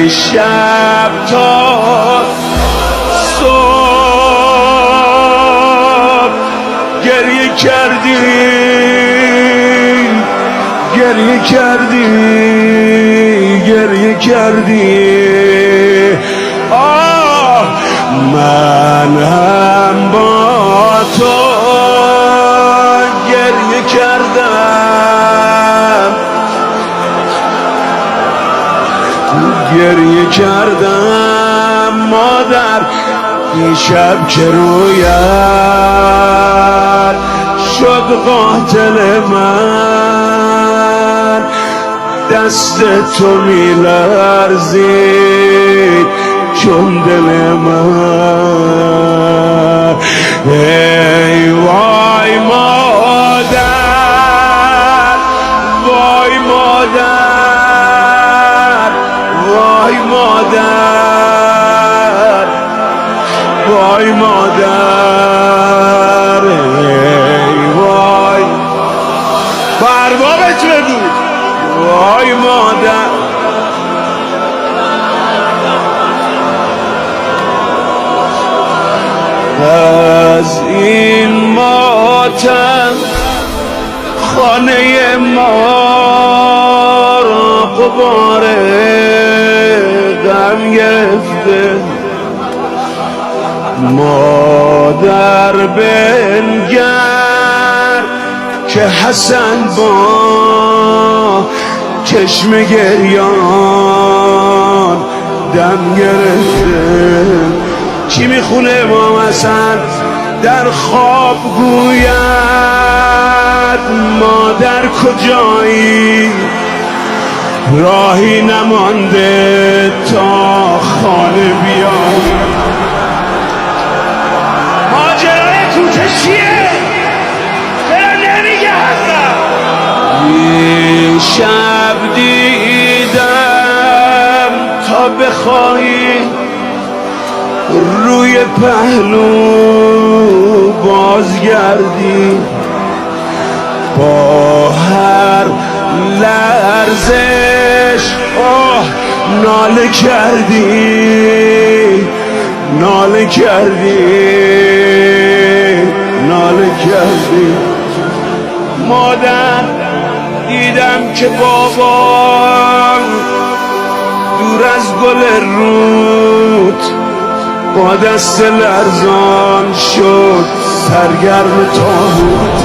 شب تا صبح گریه کردی، گریه کردی، گریه کردی. آه من هم با تو گریه کردم، گریه کردم مادر. دیشب که رویت شد قاتل من، دست تو میلرزید چون دل من. ای وای مادر، وای مادر، وای مادر، وای مادر. ای وای بربابت بگو وای مادر. از این ماتم خانه ما را غبار غم گرفته. مادر بنگر که حسن با چشم گریان دم گرفته. چی میخونه امام حسن در خواب گوید مادر کجایی، راهی نمانده تا خانه بیایی. ماجرای کوچه چیه؟ چرا نمیگه حسن؟ این شب دیدم تا بخواهی روی پهلو بازگردی، با هر لرزش ناله کردی، ناله کردی، ناله کردی. مادر دیدم که بابام دور از گل رود با دست لرزان شد سرگرم تاهوت.